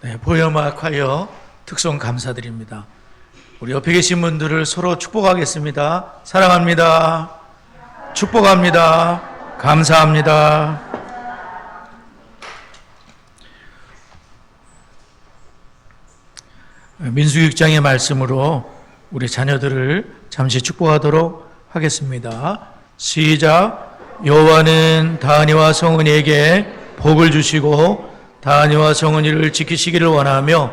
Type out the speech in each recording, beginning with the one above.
네, 보혈음악 하여 특송 감사드립니다. 우리 옆에 계신 분들을 서로 축복하겠습니다. 사랑합니다. 축복합니다. 감사합니다. 민수기 6장의 말씀으로 우리 자녀들을 잠시 축복하도록 하겠습니다. 시작. 여호와는 다니와 성은이에게 복을 주시고 다니와 성은이를 지키시기를 원하며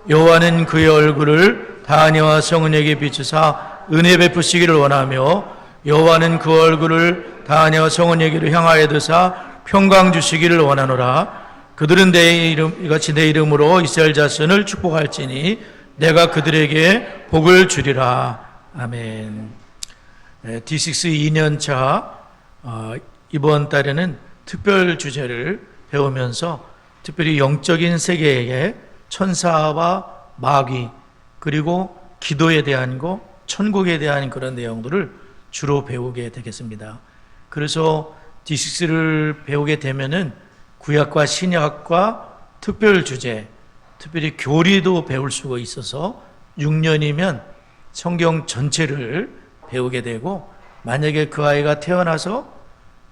여호와는 그의 얼굴을 다니와 성은이에게 비추사 은혜 베푸시기를 원하며 여호와는 그 얼굴을 다니와 성은이에게로 향하여 드사 평강 주시기를 원하노라. 그들은 이같이 내 이름으로 이스라엘 자손을 축복할지니 내가 그들에게 복을 주리라. 아멘. D6 2년차 이번 달에는 특별 주제를 배우면서 특별히 영적인 세계의 천사와 마귀 그리고 기도에 대한 거, 천국에 대한 그런 내용들을 주로 배우게 되겠습니다. 그래서 D6를 배우게 되면은 구약과 신약과 특별 주제, 특별히 교리도 배울 수가 있어서 6년이면 성경 전체를 배우게 되고, 만약에 그 아이가 태어나서,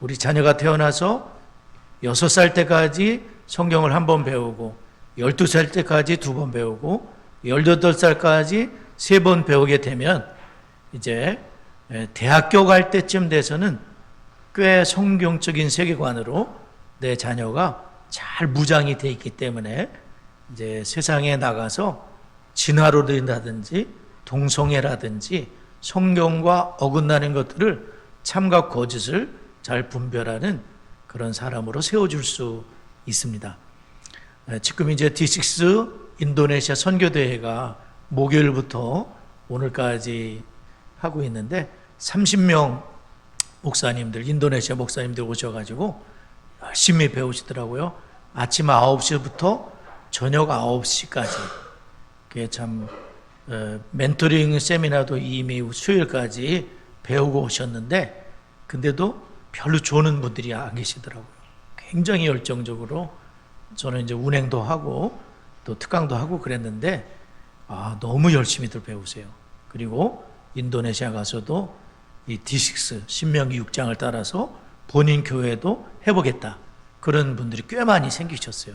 우리 자녀가 태어나서 6살 때까지 성경을 한 번 배우고 12살 때까지 2번 배우고 18살까지 3번 배우게 되면 이제 대학교 갈 때쯤 돼서는 꽤 성경적인 세계관으로 내 자녀가 잘 무장이 돼 있기 때문에 이제 세상에 나가서 진화론이라든지 동성애라든지 성경과 어긋나는 것들을 참과 거짓을 잘 분별하는 그런 사람으로 세워줄 수 있습니다. 지금 이제 D6 인도네시아 선교대회가 목요일부터 오늘까지 하고 있는데 30명 목사님들, 인도네시아 목사님들 오셔가지고 열심히 배우시더라고요. 아침 9시부터 저녁 9시까지. 그게 참 멘토링 세미나도 이미 수요일까지 배우고 오셨는데 근데도 별로 좋은 분들이 안 계시더라고요. 굉장히 열정적으로 저는 이제 운행도 하고 또 특강도 하고 그랬는데 너무 열심히들 배우세요. 그리고 인도네시아 가서도 이 D6 신명기 6장을 따라서 본인 교회도 해보겠다 그런 분들이 꽤 많이 생기셨어요.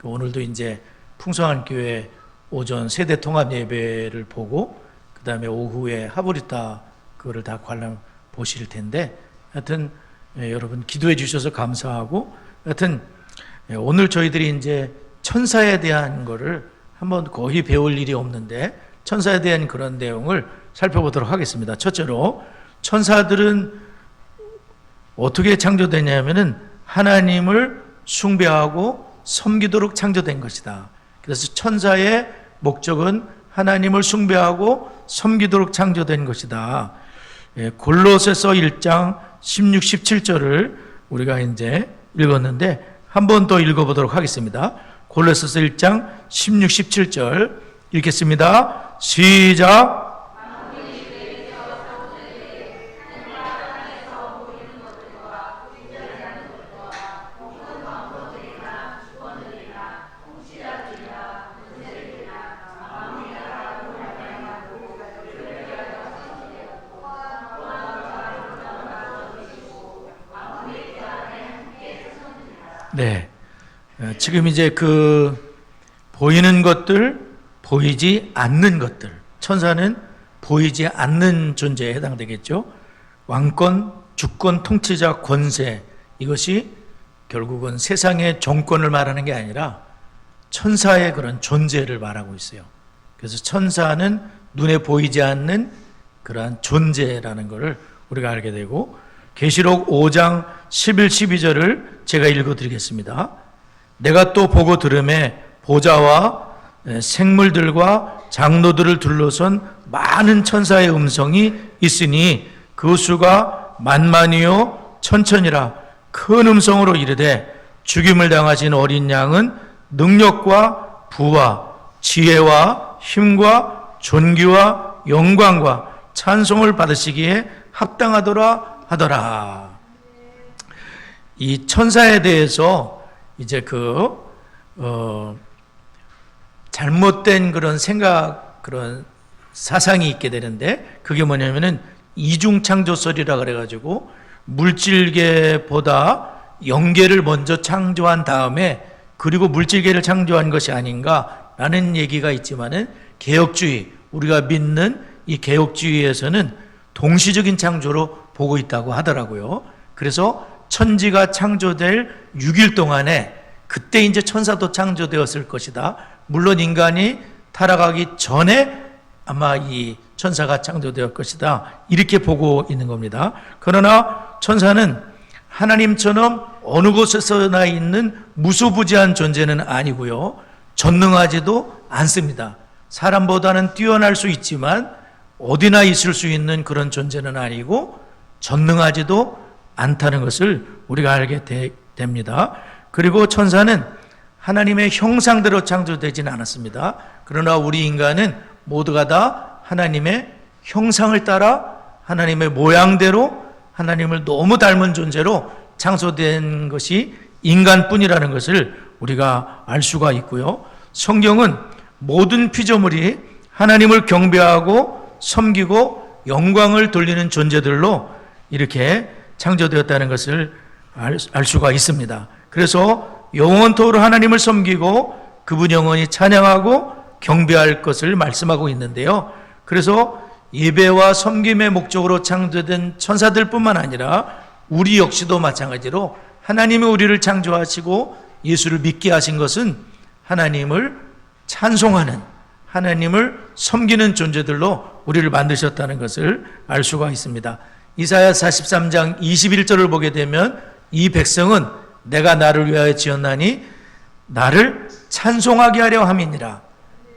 오늘도 이제 풍성한 교회 오전 세대 통합 예배를 보고 그 다음에 오후에 하브리타 그거를 다 관람 보실 텐데 하여튼 여러분 기도해 주셔서 감사하고 하여튼 오늘 저희들이 이제 천사에 대한 거를 한번 거의 배울 일이 없는데 천사에 대한 그런 내용을 살펴보도록 하겠습니다. 첫째로 천사들은 어떻게 창조되냐면은 하나님을 숭배하고 섬기도록 창조된 것이다. 그래서 천사의 목적은 하나님을 숭배하고 섬기도록 창조된 것이다. 골로새서 1장 16, 17절을 우리가 이제 읽었는데 한 번 더 읽어보도록 하겠습니다. 골로새서 1장 16, 17절 읽겠습니다. 시작. 네. 지금 이제 그 보이는 것들, 보이지 않는 것들. 천사는 보이지 않는 존재에 해당되겠죠. 왕권, 주권, 통치자, 권세. 이것이 결국은 세상의 정권을 말하는 게 아니라 천사의 그런 존재를 말하고 있어요. 그래서 천사는 눈에 보이지 않는 그러한 존재라는 것을 우리가 알게 되고 계시록 5장 11, 12절을 제가 읽어드리겠습니다. 내가 또 보고 들음에 보좌와 생물들과 장로들을 둘러선 많은 천사의 음성이 있으니 그 수가 만만이요 천천이라 큰 음성으로 이르되 죽임을 당하신 어린 양은 능력과 부와 지혜와 힘과 존귀와 영광과 찬송을 받으시기에 합당하더라 하더라. 이 천사에 대해서 이제 잘못된 그런 생각, 그런 사상이 있게 되는데, 그게 뭐냐면은 이중창조설이라 그래가지고 물질계보다 영계를 먼저 창조한 다음에 그리고 물질계를 창조한 것이 아닌가라는 얘기가 있지만은, 개혁주의, 우리가 믿는 이 개혁주의에서는 동시적인 창조로 보고 있다고 하더라고요. 그래서 천지가 창조될 6일 동안에 그때 이제 천사도 창조되었을 것이다. 물론 인간이 타락하기 전에 아마 이 천사가 창조될 것이다. 이렇게 보고 있는 겁니다. 그러나 천사는 하나님처럼 어느 곳에서나 있는 무소부지한 존재는 아니고요. 전능하지도 않습니다. 사람보다는 뛰어날 수 있지만 어디나 있을 수 있는 그런 존재는 아니고 전능하지도 않다는 것을 우리가 알게 됩니다. 그리고 천사는 하나님의 형상대로 창조되지는 않았습니다. 그러나 우리 인간은 모두가 다 하나님의 형상을 따라 하나님의 모양대로 하나님을 너무 닮은 존재로 창조된 것이 인간뿐이라는 것을 우리가 알 수가 있고요. 성경은 모든 피조물이 하나님을 경배하고 섬기고 영광을 돌리는 존재들로 이렇게 창조되었다는 것을 알 수가 있습니다. 그래서 영원토록 하나님을 섬기고 그분 영원히 찬양하고 경배할 것을 말씀하고 있는데요. 그래서 예배와 섬김의 목적으로 창조된 천사들뿐만 아니라 우리 역시도 마찬가지로 하나님이 우리를 창조하시고 예수를 믿게 하신 것은 하나님을 찬송하는, 하나님을 섬기는 존재들로 우리를 만드셨다는 것을 알 수가 있습니다. 이사야 43장 21절을 보게 되면 이 백성은 내가 나를 위하여 지었나니 나를 찬송하게 하려 함이니라.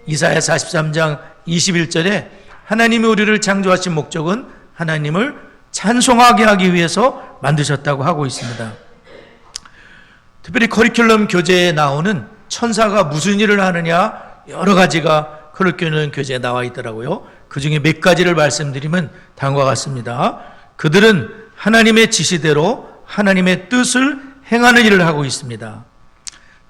이사야 43장 21절에 하나님이 우리를 창조하신 목적은 하나님을 찬송하게 하기 위해서 만드셨다고 하고 있습니다. 특별히 커리큘럼 교재에 나오는 천사가 무슨 일을 하느냐 여러 가지가 커리큘럼 교재에 나와 있더라고요. 그 중에 몇 가지를 말씀드리면 다음과 같습니다. 그들은 하나님의 지시대로 하나님의 뜻을 행하는 일을 하고 있습니다.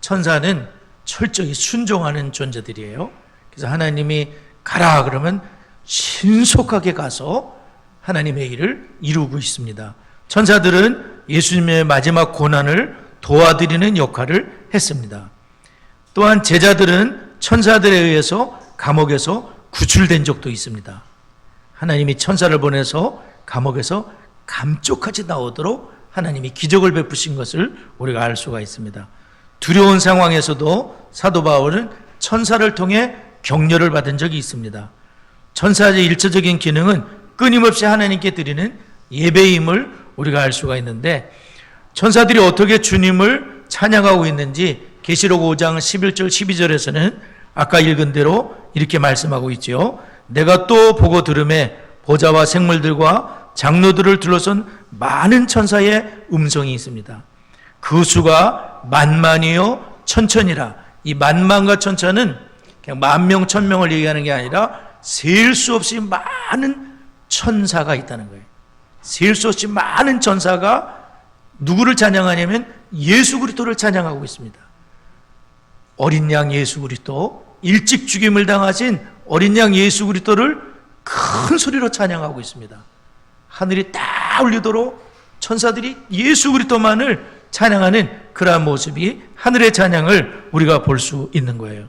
천사는 철저히 순종하는 존재들이에요. 그래서 하나님이 가라 그러면 신속하게 가서 하나님의 일을 이루고 있습니다. 천사들은 예수님의 마지막 고난을 도와드리는 역할을 했습니다. 또한 제자들은 천사들에 의해서 감옥에서 구출된 적도 있습니다. 하나님이 천사를 보내서 감옥에서 감쪽같이 나오도록 하나님이 기적을 베푸신 것을 우리가 알 수가 있습니다. 두려운 상황에서도 사도 바울은 천사를 통해 격려를 받은 적이 있습니다. 천사의 일차적인 기능은 끊임없이 하나님께 드리는 예배임을 우리가 알 수가 있는데, 천사들이 어떻게 주님을 찬양하고 있는지 계시록 5장 11절 12절에서는 아까 읽은 대로 이렇게 말씀하고 있죠. 내가 또 보고 들음에 보좌와 생물들과 장로들을 둘러선 많은 천사의 음성이 있습니다. 그 수가 만만이요 천천이라. 이 만만과 천천은 그냥 만명 천명을 얘기하는 게 아니라 셀 수 없이 많은 천사가 있다는 거예요. 셀 수 없이 많은 천사가 누구를 찬양하냐면 예수 그리스도를 찬양하고 있습니다. 어린 양 예수 그리스도, 일찍 죽임을 당하신 어린 양 예수 그리스도를 큰 소리로 찬양하고 있습니다. 하늘이 다 울리도록 천사들이 예수 그리스도만을 찬양하는 그러한 모습이 하늘의 찬양을 우리가 볼 수 있는 거예요.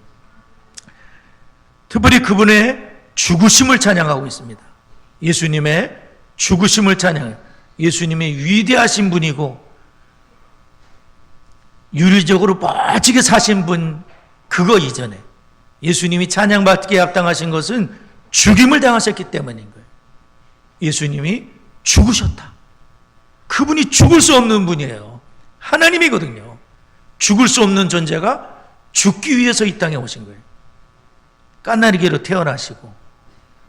특별히 그분의 죽으심을 찬양하고 있습니다. 예수님의 죽으심을 찬양해요. 예수님이 위대하신 분이고 윤리적으로 멋지게 사신 분, 그거 이전에 예수님이 찬양받기에 합당하신 것은 죽임을 당하셨기 때문인 거예요. 예수님이 죽으셨다. 그분이 죽을 수 없는 분이에요. 하나님이거든요. 죽을 수 없는 존재가 죽기 위해서 이 땅에 오신 거예요. 까나리개로 태어나시고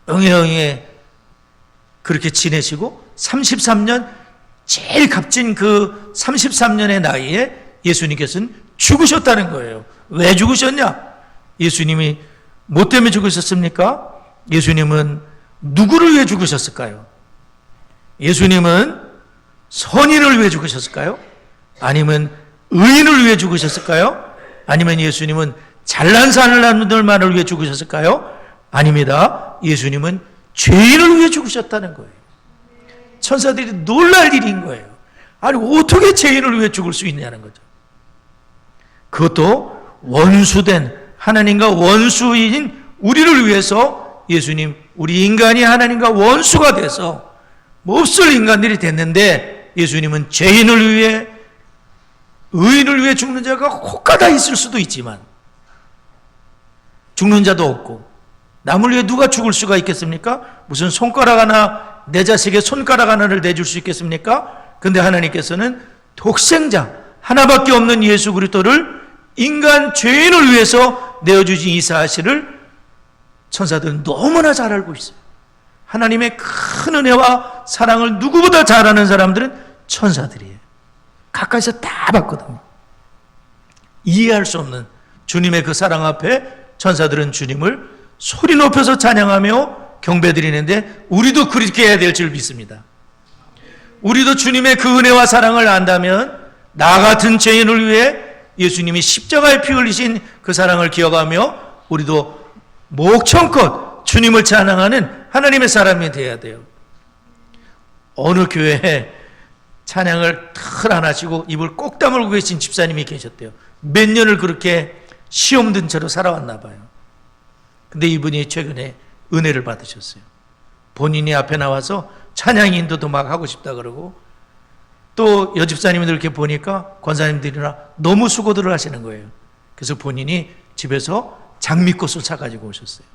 응애응애 그렇게 지내시고 33년, 제일 값진 그 33년의 나이에 예수님께서는 죽으셨다는 거예요. 왜 죽으셨냐? 예수님이 뭐 때문에 죽으셨습니까? 예수님은 누구를 위해 죽으셨을까요? 예수님은 선인을 위해 죽으셨을까요? 아니면 의인을 위해 죽으셨을까요? 아니면 예수님은 잘난 사람들만을 위해 죽으셨을까요? 아닙니다. 예수님은 죄인을 위해 죽으셨다는 거예요. 천사들이 놀랄 일인 거예요. 아니 어떻게 죄인을 위해 죽을 수 있냐는 거죠. 그것도 원수된 하나님과 원수인 우리를 위해서 예수님, 우리 인간이 하나님과 원수가 돼서 몹쓸 인간들이 됐는데 예수님은 죄인을 위해, 의인을 위해 죽는 자가 혹가다 있을 수도 있지만 죽는 자도 없고 남을 위해 누가 죽을 수가 있겠습니까? 무슨 손가락 하나, 내 자식의 손가락 하나를 내줄 수 있겠습니까? 근데 하나님께서는 독생자 하나밖에 없는 예수 그리스도를 인간 죄인을 위해서 내어주신 이 사실을 천사들은 너무나 잘 알고 있어요. 하나님의 큰 은혜와 사랑을 누구보다 잘 아는 사람들은 천사들이에요. 가까이서 다 봤거든요. 이해할 수 없는 주님의 그 사랑 앞에 천사들은 주님을 소리 높여서 찬양하며 경배드리는데 우리도 그렇게 해야 될 줄 믿습니다. 우리도 주님의 그 은혜와 사랑을 안다면 나 같은 죄인을 위해 예수님이 십자가에 피 흘리신 그 사랑을 기억하며 우리도 목청껏 주님을 찬양하는 하나님의 사람이 되어야 돼요. 어느 교회에 찬양을 털 안 하시고 입을 꼭 다물고 계신 집사님이 계셨대요. 몇 년을 그렇게 시험 든 채로 살아왔나 봐요. 근데 이분이 최근에 은혜를 받으셨어요. 본인이 앞에 나와서 찬양 인도도 막 하고 싶다 그러고 또 여집사님들 이렇게 보니까 권사님들이나 너무 수고들을 하시는 거예요. 그래서 본인이 집에서 장미꽃을 사가지고 오셨어요.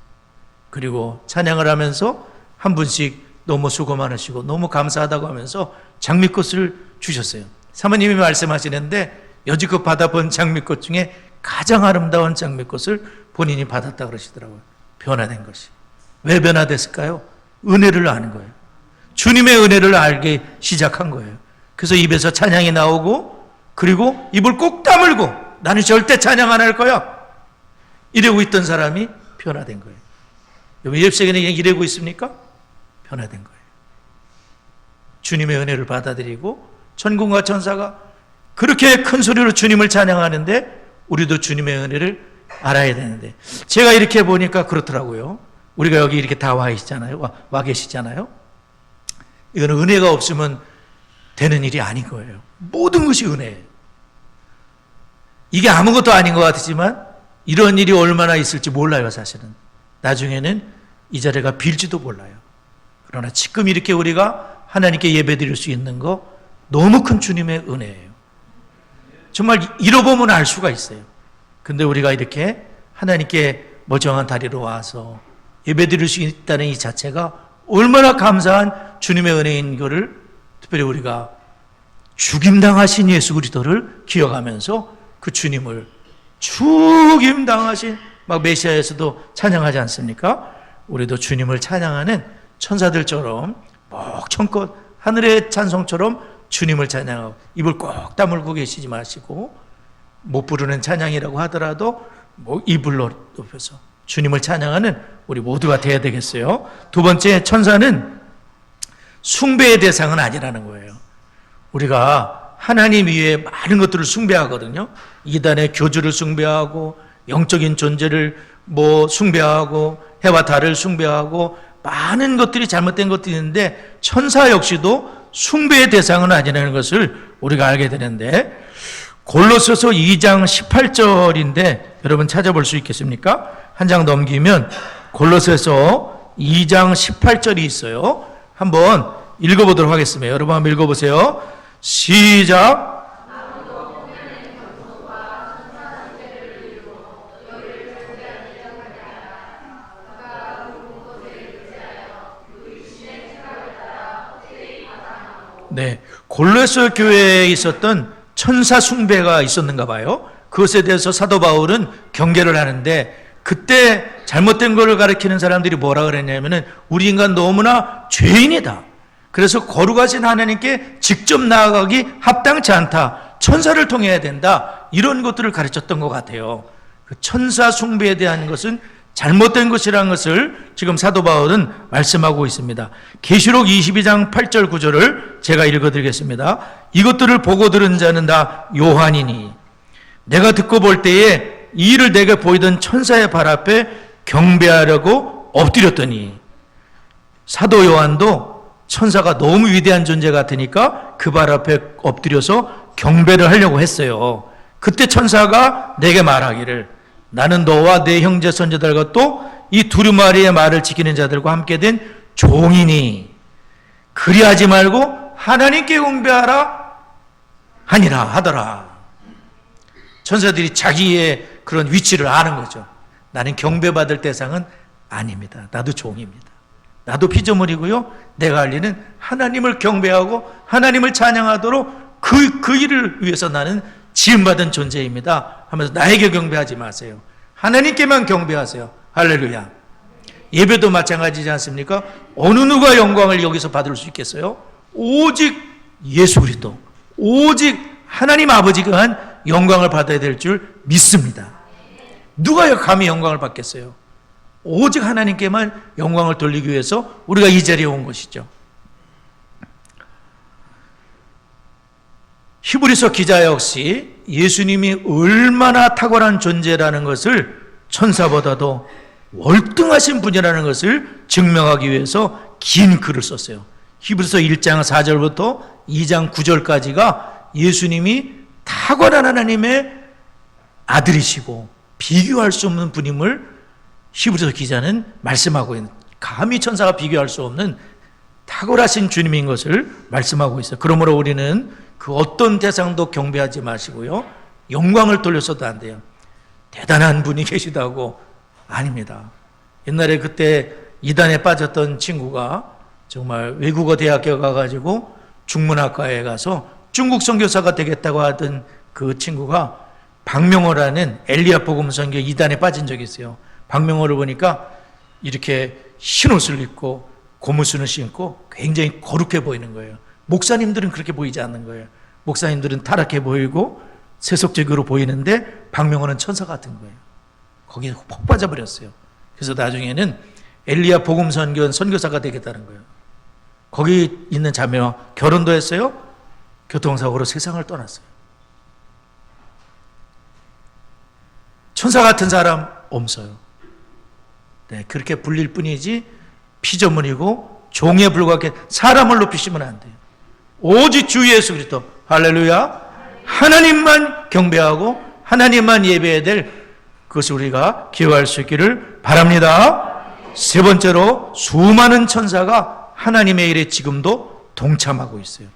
그리고 찬양을 하면서 한 분씩 너무 수고 많으시고 너무 감사하다고 하면서 장미꽃을 주셨어요. 사모님이 말씀하시는데 여지껏 받아본 장미꽃 중에 가장 아름다운 장미꽃을 본인이 받았다 그러시더라고요. 변화된 것이. 왜 변화됐을까요? 은혜를 아는 거예요. 주님의 은혜를 알게 시작한 거예요. 그래서 입에서 찬양이 나오고 그리고 입을 꼭 다물고 나는 절대 찬양 안 할 거야 이러고 있던 사람이 변화된 거예요. 여러분 옆세계는 이러고 있습니까? 변화된 거예요. 주님의 은혜를 받아들이고 천군과 천사가 그렇게 큰 소리로 주님을 찬양하는데 우리도 주님의 은혜를 알아야 되는데 제가 이렇게 보니까 그렇더라고요. 우리가 여기 이렇게 다 와 계시잖아요. 이거는 은혜가 없으면 되는 일이 아닌 거예요. 모든 것이 은혜예요. 이게 아무것도 아닌 것 같지만 이런 일이 얼마나 있을지 몰라요. 사실은 나중에는 이 자리가 빌지도 몰라요. 그러나 지금 이렇게 우리가 하나님께 예배드릴 수 있는 거 너무 큰 주님의 은혜예요. 정말 잃어보면 알 수가 있어요. 근데 우리가 이렇게 하나님께 멀쩡한 다리로 와서 예배드릴 수 있다는 이 자체가 얼마나 감사한 주님의 은혜인 것을 특별히 우리가 죽임당하신 예수 그리스도를 기억하면서 그 주님을 죽임당하신 막 메시아에서도 찬양하지 않습니까? 우리도 주님을 찬양하는 천사들처럼 목청껏 하늘의 찬송처럼 주님을 찬양하고 입을 꼭 다물고 계시지 마시고 못 부르는 찬양이라고 하더라도 입을 높여서 주님을 찬양하는 우리 모두가 돼야 되겠어요. 두 번째, 천사는 숭배의 대상은 아니라는 거예요. 우리가 하나님 위에 많은 것들을 숭배하거든요. 이단의 교주를 숭배하고 영적인 존재를 숭배하고 해와 달을 숭배하고 많은 것들이 잘못된 것들이 있는데 천사 역시도 숭배의 대상은 아니라는 것을 우리가 알게 되는데 골로새서 2장 18절인데 여러분 찾아볼 수 있겠습니까? 한 장 넘기면 골로새서 2장 18절이 있어요. 한번 읽어보도록 하겠습니다. 여러분 한번 읽어보세요. 시작. 네, 골로새 교회에 있었던 천사 숭배가 있었는가 봐요. 그것에 대해서 사도 바울은 경계를 하는데 그때 잘못된 것을 가르치는 사람들이 뭐라 그랬냐면은 우리 인간 너무나 죄인이다. 그래서 거룩하신 하나님께 직접 나아가기 합당치 않다. 천사를 통해야 된다. 이런 것들을 가르쳤던 것 같아요. 그 천사 숭배에 대한 것은 잘못된 것이라는 것을 지금 사도 바울은 말씀하고 있습니다. 계시록 22장 8절 9절을 제가 읽어드리겠습니다. 이것들을 보고 들은 자는 다 요한이니 내가 듣고 볼 때에 이 일을 내게 보이던 천사의 발 앞에 경배하려고 엎드렸더니, 사도 요한도 천사가 너무 위대한 존재 같으니까 그 발 앞에 엎드려서 경배를 하려고 했어요. 그때 천사가 내게 말하기를, 나는 너와 내 형제 선지자들과 또 이 두루마리의 말을 지키는 자들과 함께 된 종이니 그리하지 말고 하나님께 경배하라 하니라 하더라. 천사들이 자기의 그런 위치를 아는 거죠. 나는 경배받을 대상은 아닙니다. 나도 종입니다. 나도 피조물이고요. 내가 할 일은 하나님을 경배하고 하나님을 찬양하도록 그 일을 위해서 나는 지음받은 존재입니다 하면서 나에게 경배하지 마세요. 하나님께만 경배하세요. 할렐루야. 예배도 마찬가지지 않습니까? 어느 누가 영광을 여기서 받을 수 있겠어요? 오직 예수 그리스도, 오직 하나님 아버지가 한 영광을 받아야 될 줄 믿습니다. 누가 감히 영광을 받겠어요? 오직 하나님께만 영광을 돌리기 위해서 우리가 이 자리에 온 것이죠. 히브리서 기자 역시 예수님이 얼마나 탁월한 존재라는 것을, 천사보다도 월등하신 분이라는 것을 증명하기 위해서 긴 글을 썼어요. 히브리서 1장 4절부터 2장 9절까지가 예수님이 탁월한 하나님의 아들이시고 비교할 수 없는 분임을 히브리서 기자는 말씀하고 있는, 감히 천사가 비교할 수 없는 탁월하신 주님인 것을 말씀하고 있어요. 그러므로 우리는 그 어떤 대상도 경배하지 마시고요, 영광을 돌려서도 안 돼요. 대단한 분이 계시다고. 아닙니다. 옛날에 그때 이단에 빠졌던 친구가 정말 외국어 대학교 가가지고 중문학과에 가서 중국 선교사가 되겠다고 하던 그 친구가 박명호라는 엘리야 복음 선교 이단에 빠진 적이 있어요. 박명호를 보니까 이렇게 흰 옷을 입고 고무신을 신고 굉장히 거룩해 보이는 거예요. 목사님들은 그렇게 보이지 않는 거예요. 목사님들은 타락해 보이고 세속적으로 보이는데 박명호는 천사 같은 거예요. 거기에 폭 빠져버렸어요. 그래서 나중에는 엘리야 복음 선교사가 되겠다는 거예요. 거기 있는 자매와 결혼도 했어요. 교통사고로 세상을 떠났어요. 천사 같은 사람 없어요. 네, 그렇게 불릴 뿐이지 피조물이고 종에 불과하게 사람을 높이시면 안 돼요. 오직 주 예수 그리스도, 할렐루야, 하나님만 경배하고 하나님만 예배해야 될, 그것을 우리가 기억할 수 있기를 바랍니다. 세 번째로, 수많은 천사가 하나님의 일에 지금도 동참하고 있어요.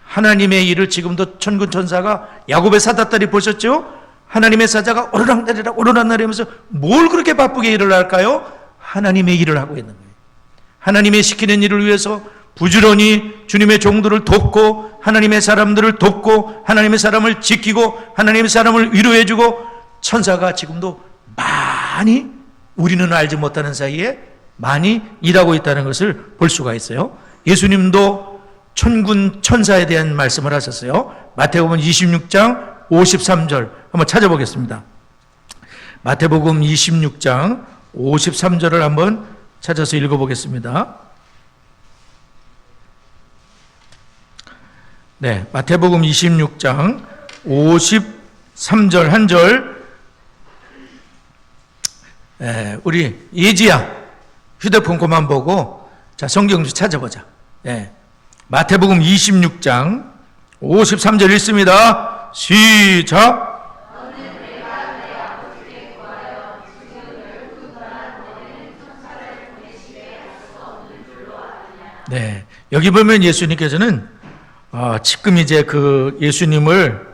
하나님의 일을 지금도 천군 천사가, 야곱의 사다딸이 보셨죠? 하나님의 사자가 오르락내리락 오르락내리면서 뭘 그렇게 바쁘게 일을 할까요? 하나님의 일을 하고 있는 거예요. 하나님의 시키는 일을 위해서 부지런히 주님의 종들을 돕고 하나님의 사람들을 돕고 하나님의 사람을 지키고 하나님의 사람을 위로해주고, 천사가 지금도 많이, 우리는 알지 못하는 사이에 많이 일하고 있다는 것을 볼 수가 있어요. 예수님도 천군 천사에 대한 말씀을 하셨어요. 마태복음 26장 53절 한번 찾아보겠습니다. 마태복음 26장 53절을 한번 찾아서 읽어보겠습니다. 네, 마태복음 26장 53절 한 절. 우리 예지야 휴대폰 그만 보고 자 성경 좀 찾아보자. 마태복음 26장 53절 읽습니다. 시작. 네, 여기 보면 예수님께서는 지금 이제 그 예수님을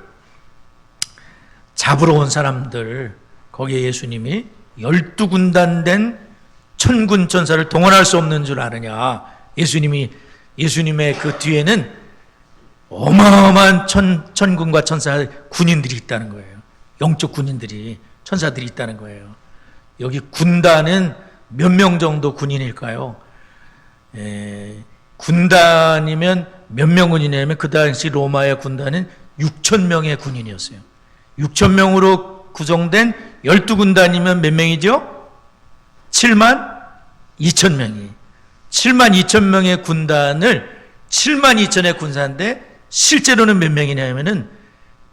잡으러 온 사람들, 거기에 예수님이 12군단 된 천군 천사를 동원할 수 없는 줄 아느냐. 예수님의 그 뒤에는 어마어마한 천군과 천사 군인들이 있다는 거예요. 영적 군인들이, 천사들이 있다는 거예요. 여기 군단은 몇 명 정도 군인일까요? 군단이면 몇 명 군인이냐면 그 당시 로마의 군단은 6,000명의 군인이었어요. 6,000명으로 구성된 12군단이면 몇 명이죠? 72,000명이. 72,000명의 군단을 72,000의 군사인데 실제로는 몇 명이냐면은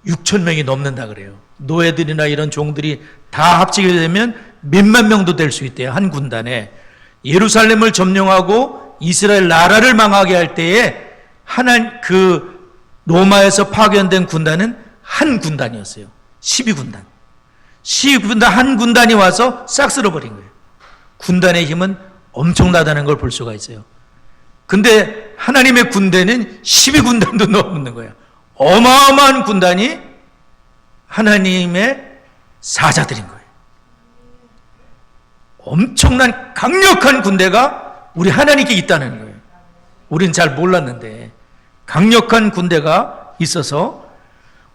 6천 명이 넘는다 그래요. 노예들이나 이런 종들이 다 합치게 되면 몇만 명도 될 수 있대요. 한 군단에. 예루살렘을 점령하고 이스라엘 나라를 망하게 할 때에 로마에서 파견된 군단은 한 군단이었어요. 12군단. 12군단 한 군단이 와서 싹 쓸어버린 거예요. 군단의 힘은 엄청나다는 걸 볼 수가 있어요. 근데 하나님의 군대는 12군단도 넘는 거예요. 어마어마한 군단이 하나님의 사자들인 거예요. 엄청난 강력한 군대가 우리 하나님께 있다는 거예요. 우린 잘 몰랐는데 강력한 군대가 있어서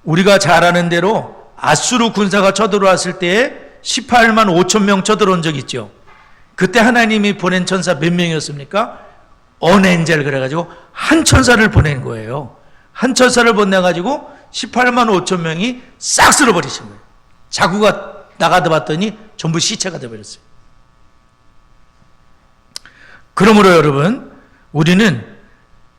우리가 잘 아는 대로 아수르 군사가 쳐들어왔을 때에 18만 5천 명 쳐들어온 적 있죠. 그때 하나님이 보낸 천사 몇 명이었습니까? 언엔젤 그래가지고 한 천사를 보낸 거예요. 한 천사를 보내가지고 18만 5천 명이 싹 쓸어버리신 거예요. 자구가 나가다 봤더니 전부 시체가 되어버렸어요. 그러므로 여러분, 우리는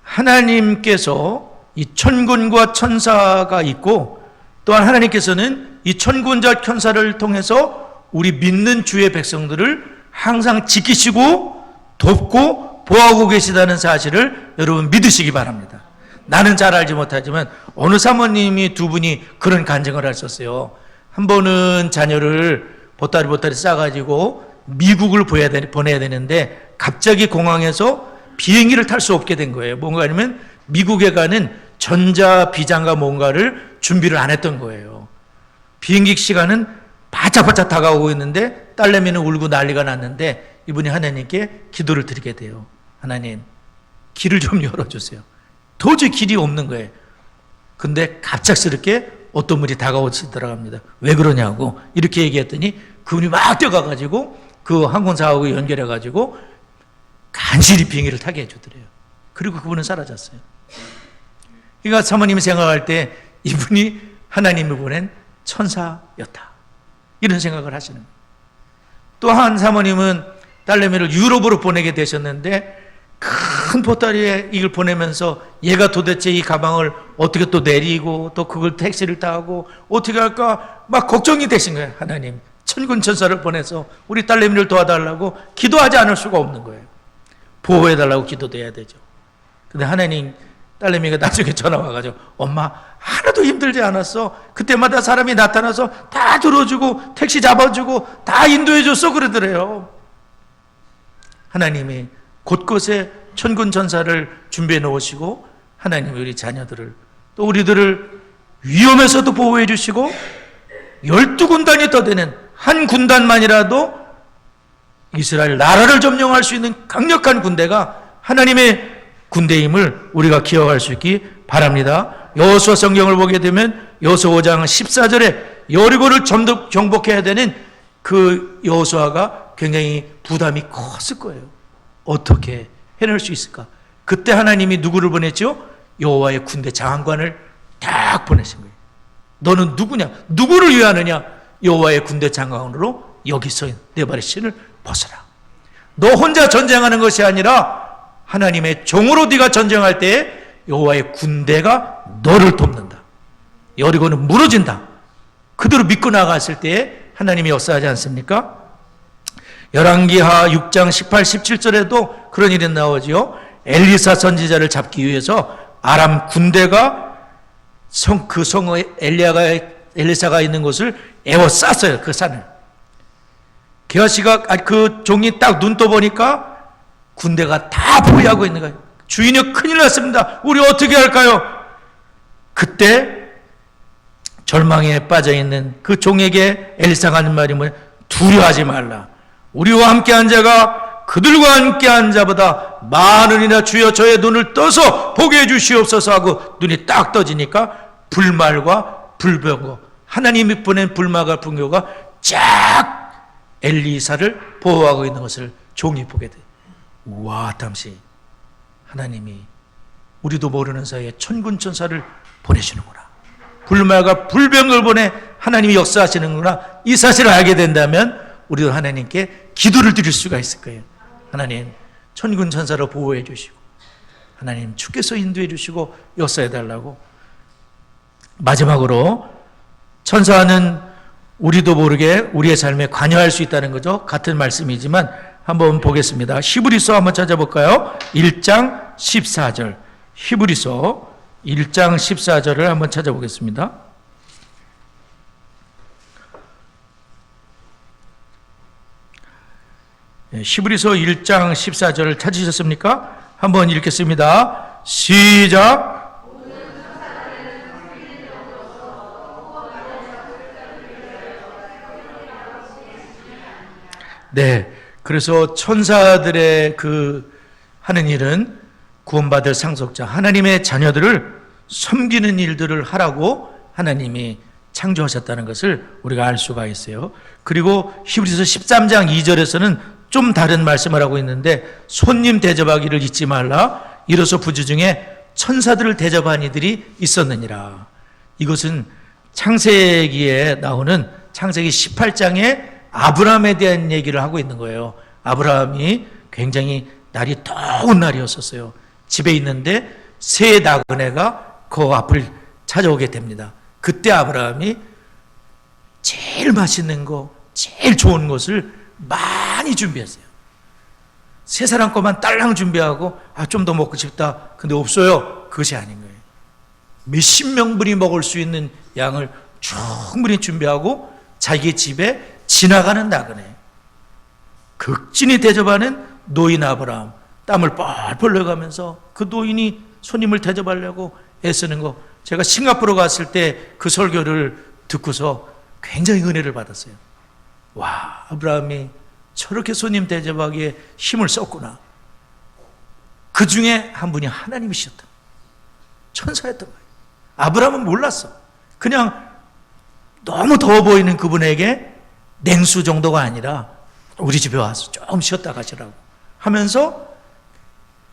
하나님께서 이 천군과 천사가 있고 또한 하나님께서는 이 천군과 천사를 통해서 우리 믿는 주의 백성들을 항상 지키시고 돕고 보호하고 계시다는 사실을 여러분 믿으시기 바랍니다. 나는 잘 알지 못하지만 어느 사모님이 두 분이 그런 간증을 하셨어요. 한 번은 자녀를 보따리 싸가지고 미국을 보내야 되는데 갑자기 공항에서 비행기를 탈 수 없게 된 거예요. 뭔가 아니면 미국에 가는 전자 비자인가 뭔가를 준비를 안 했던 거예요. 비행기 시간은 바짝바짝 다가오고 있는데 딸내미는 울고 난리가 났는데 이분이 하나님께 기도를 드리게 돼요. 하나님, 길을 좀 열어주세요. 도저히 길이 없는 거예요. 근데 갑작스럽게 어떤 분이 다가오시더랍니다. 왜 그러냐고 이렇게 얘기했더니 그분이 막 뛰어가가지고 그 항공사하고 연결해가지고 간신히 비행기를 타게 해주더래요. 그리고 그분은 사라졌어요. 그러니까 사모님이 생각할 때 이분이 하나님이 보낸 천사였다. 이런 생각을 하시는 거예요. 또 한 사모님은 딸내미를 유럽으로 보내게 되셨는데 큰 보따리에 이걸 보내면서 얘가 도대체 이 가방을 어떻게 또 내리고 또 그걸 택시를 타고 어떻게 할까 막 걱정이 되신 거예요. 하나님, 천군 천사를 보내서 우리 딸내미를 도와달라고 기도하지 않을 수가 없는 거예요. 보호해달라고 기도도 해야 되죠. 근데 하나님, 딸내미가 나중에 전화 와가지고 엄마 하나도 힘들지 않았어. 그때마다 사람이 나타나서 다 들어주고 택시 잡아주고 다 인도해줬어 그러더래요. 하나님이 곳곳에 천군 천사를 준비해 놓으시고 하나님이 우리 자녀들을 또 우리들을 위험에서도 보호해 주시고 12군단이 떠드는 한 군단만이라도 이스라엘 나라를 점령할 수 있는 강력한 군대가 하나님의 군대임을 우리가 기억할 수 있기 바랍니다. 여호수아 성경을 보게 되면 여호수아 5장 14절에 여리고를 정복해야 되는 그 여호수아가 굉장히 부담이 컸을 거예요. 어떻게 해낼 수 있을까? 그때 하나님이 누구를 보냈죠? 여호와의 군대 장관을 딱 보내신 거예요. 너는 누구냐? 누구를 위하느냐? 여호와의 군대 장관으로 여기서 내 발의 신을 벗어라. 너 혼자 전쟁하는 것이 아니라 하나님의 종으로 네가 전쟁할 때에 여호와의 군대가 너를 돕는다. 여리고는 무너진다. 그대로 믿고 나갔을 때에 하나님이 역사하지 않습니까? 열왕기하 6장 18, 17절에도 그런 일이 나오지요. 엘리사 선지자를 잡기 위해서 아람 군대가 그 성에 엘리사가 있는 곳을 에워쌌어요. 그 산을. 게하시가 그 종이 딱 눈 떠보니까 군대가 다 포위하고 있는 거예요. 주인이 큰일 났습니다. 우리 어떻게 할까요? 그때 절망에 빠져있는 그 종에게 엘리사가 하는 말이 뭐냐? 두려워하지 말라. 우리와 함께한 자가 그들과 함께한 자보다 많으니라. 주여 저의 눈을 떠서 보게 해주시옵소서 하고 눈이 딱 떠지니까 불말과 불병거, 하나님이 보낸 불말과 불병거가 쫙 엘리사를 보호하고 있는 것을 종이 보게 돼요. 우와, 당시 하나님이 우리도 모르는 사이에 천군천사를 보내시는구나. 불말과 불병을 보내 하나님이 역사하시는구나. 이 사실을 알게 된다면 우리도 하나님께 기도를 드릴 수가 있을 거예요. 하나님, 천군천사로 보호해 주시고 하나님 주께서 인도해 주시고 역사해 달라고 마지막으로 천사는 우리도 모르게 우리의 삶에 관여할 수 있다는 거죠. 같은 말씀이지만 한번 보겠습니다. 히브리서 한번 찾아볼까요? 1장 14절. 히브리서 1장 14절을 한번 찾아보겠습니다. 히브리서 1장 14절을 찾으셨습니까? 한번 읽겠습니다. 시작. 네, 그래서 천사들의 그 하는 일은 구원받을 상속자 하나님의 자녀들을 섬기는 일들을 하라고 하나님이 창조하셨다는 것을 우리가 알 수가 있어요. 그리고 히브리서 13장 2절에서는 좀 다른 말씀을 하고 있는데 손님 대접하기를 잊지 말라. 이로써 부주 중에 천사들을 대접한 이들이 있었느니라. 이것은 창세기에 나오는 창세기 18장에 아브라함에 대한 얘기를 하고 있는 거예요. 아브라함이 굉장히 날이 더운 날이었었어요. 집에 있는데 새 나그네가 그 앞을 찾아오게 됩니다. 그때 아브라함이 제일 맛있는 거, 제일 좋은 것을 많이 준비했어요. 세 사람 것만 딸랑 준비하고 좀 더 먹고 싶다. 근데 없어요. 그것이 아닌 거예요. 몇십 명분이 먹을 수 있는 양을 충분히 준비하고 자기 집에 지나가는 나그네, 극진히 대접하는 노인 아브라함, 땀을 뻘뻘 흘려가면서 그 노인이 손님을 대접하려고 애쓰는 거, 제가 싱가포르 갔을 때 그 설교를 듣고서 굉장히 은혜를 받았어요. 와, 아브라함이 저렇게 손님 대접하기에 힘을 썼구나. 그 중에 한 분이 하나님이셨다. 천사였던 거예요. 아브라함은 몰랐어. 그냥 너무 더워 보이는 그분에게 냉수 정도가 아니라 우리 집에 와서 좀 쉬었다 가시라고 하면서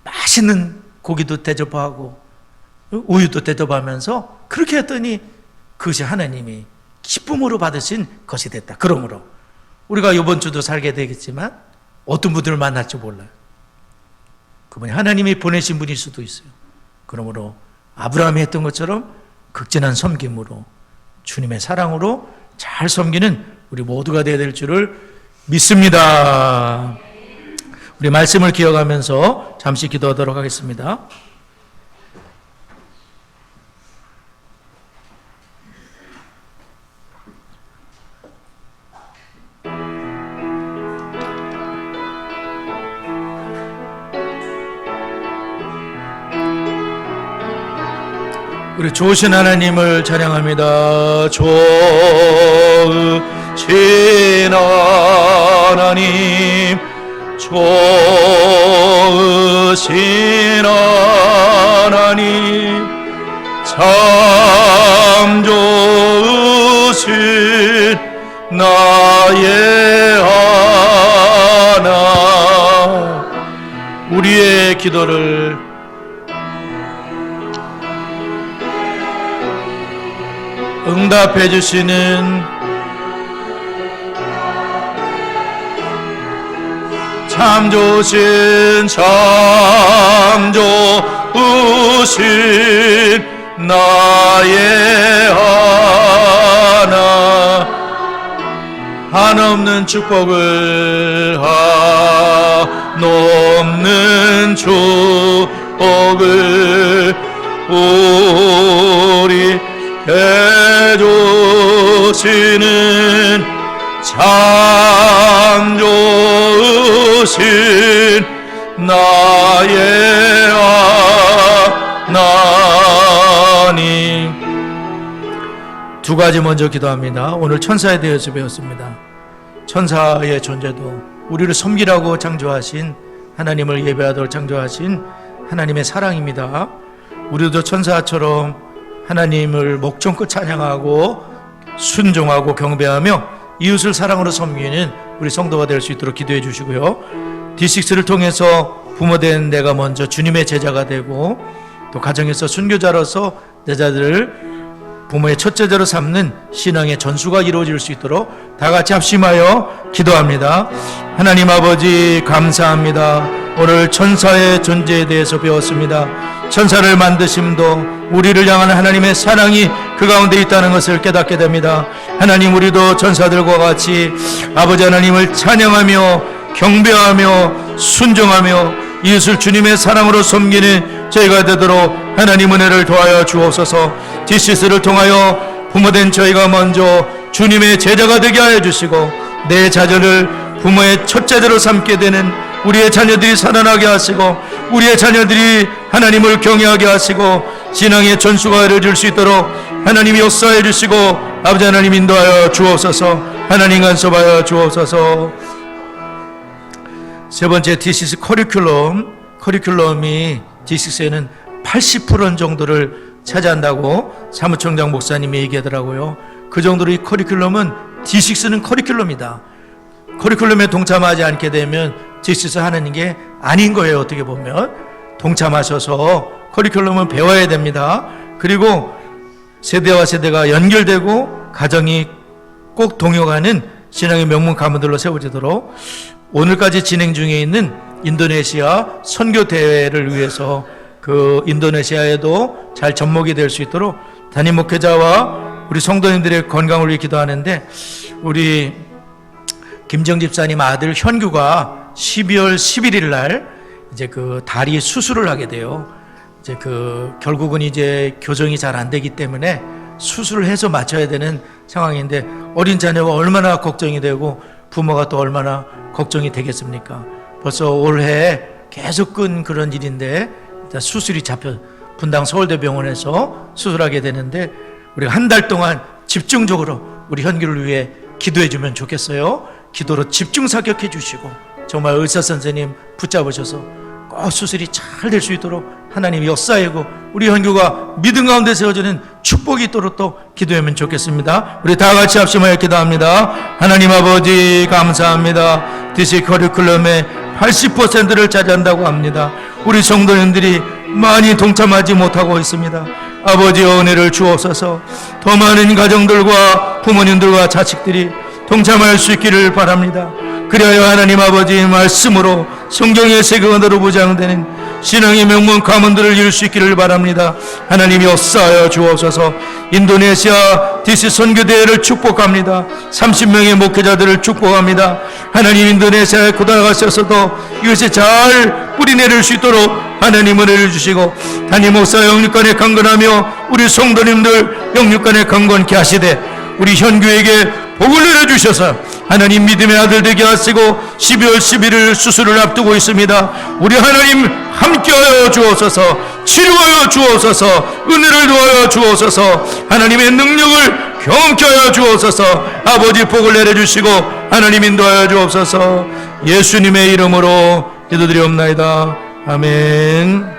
맛있는 고기도 대접하고 우유도 대접하면서 그렇게 했더니 그것이 하나님이 기쁨으로 받으신 것이 됐다. 그러므로 우리가 이번 주도 살게 되겠지만 어떤 분들을 만날지 몰라요. 그분이 하나님이 보내신 분일 수도 있어요. 그러므로 아브라함이 했던 것처럼 극진한 섬김으로 주님의 사랑으로 잘 섬기는 우리 모두가 되어야 될 줄을 믿습니다. 우리 말씀을 기억하면서 잠시 기도하도록 하겠습니다. 우리 좋으신 하나님을 찬양합니다. 좋으신 하나님, 좋으신 하나님, 참 좋으신 나의 하나. 우리의 기도를 응답해 주시는 참 좋으신 나의 하나, 한없는 축복을 한없는 축복을 우리 해주시는 참 좋으신 나의 하나님. 두 가지 먼저 기도합니다. 오늘 천사에 대해서 배웠습니다. 천사의 존재도 우리를 섬기라고 창조하신 하나님을 예배하도록 창조하신 하나님의 사랑입니다. 우리도 천사처럼 하나님을 목청껏 찬양하고 순종하고 경배하며 이웃을 사랑으로 섬기는 우리 성도가 될 수 있도록 기도해 주시고요. D6를 통해서 부모된 내가 먼저 주님의 제자가 되고 또 가정에서 순교자로서 내 자들을 부모의 첫째자로 삼는 신앙의 전수가 이루어질 수 있도록 다 같이 합심하여 기도합니다. 하나님 아버지 감사합니다. 오늘 천사의 존재에 대해서 배웠습니다. 천사를 만드심도 우리를 향한 하나님의 사랑이 그 가운데 있다는 것을 깨닫게 됩니다. 하나님, 우리도 천사들과 같이 아버지 하나님을 찬양하며 경배하며 순종하며 이웃을 주님의 사랑으로 섬기는 저희가 되도록 하나님 은혜를 도하여 주옵소서. 디시스를 통하여 부모된 저희가 먼저 주님의 제자가 되게 하여 주시고 내 자녀를 부모의 첫째자로 삼게 되는 우리의 자녀들이 살아나게 하시고 우리의 자녀들이 하나님을 경외하게 하시고 신앙의 전수가 이루어질 수 있도록 하나님이 역사해 주시고 아버지 하나님 인도하여 주옵소서. 하나님 간섭하여 주옵소서. 세 번째, 디시스 커리큘럼이 디시스에는 80% 정도를 차지한다고 사무총장 목사님이 얘기하더라고요. 그 정도로 이 커리큘럼은 디식스는 커리큘럼이다. 커리큘럼에 동참하지 않게 되면 디식스 하는 게 아닌 거예요. 어떻게 보면 동참하셔서 커리큘럼은 배워야 됩니다. 그리고 세대와 세대가 연결되고 가정이 꼭 동역하는 신앙의 명문 가문들로 세워지도록 오늘까지 진행 중에 있는 인도네시아 선교 대회를 위해서 그 인도네시아에도 잘 접목이 될 수 있도록 담임 목회자와 우리 성도님들의 건강을 위해 기도하는데, 우리 김정 집사님 아들 현규가 12월 11일 날 이제 그 다리 수술을 하게 돼요. 이제 결국은 이제 교정이 잘 안 되기 때문에 수술을 해서 맞춰야 되는 상황인데, 어린 자녀가 얼마나 걱정이 되고 부모가 또 얼마나 걱정이 되겠습니까? 벌써 올해 계속 끈 그런 일인데 수술이 잡혀 분당 서울대병원에서 수술하게 되는데, 우리가 한 달 동안 집중적으로 우리 현규를 위해 기도해 주면 좋겠어요. 기도로 집중 사격해 주시고 정말 의사 선생님 붙잡으셔서 꼭 수술이 잘 될 수 있도록 하나님이 역사하고 우리 현규가 믿음 가운데 세워지는 축복이 있도록 또 기도하면 좋겠습니다. 우리 다 같이 합심하여 기도합니다. 하나님 아버지 감사합니다. 디시 커리큘럼의 80%를 차지한다고 합니다. 우리 성도님들이 많이 동참하지 못하고 있습니다. 아버지의 은혜를 주옵소서. 더 많은 가정들과 부모님들과 자식들이 동참할 수 있기를 바랍니다. 그리하여 하나님 아버지의 말씀으로 성경의 세계관으로 부장되는 신앙의 명문 가문들을 이룰 수 있기를 바랍니다. 하나님이 역사하여 주옵소서. 인도네시아 디시 선교대회를 축복합니다. 30명의 목회자들을 축복합니다. 하나님 인도네시아에 고달가셔서도 이것이 잘 뿌리내릴 수 있도록 하나님 은혜를 주시고, 담임 목사 영육간에 강건하며 우리 성도님들 영육간에 강건케 하시되 우리 현규에게 복을 내려주셔서 하나님 믿음의 아들 되게 하시고 12월 11일 수술을 앞두고 있습니다. 우리 하나님 함께하여 주옵소서. 치료하여 주옵소서. 은혜를 도하여 주옵소서. 하나님의 능력을 경험케 하여 주옵소서. 아버지 복을 내려주시고 하나님 인도하여 주옵소서. 예수님의 이름으로 기도드리옵나이다. 아멘.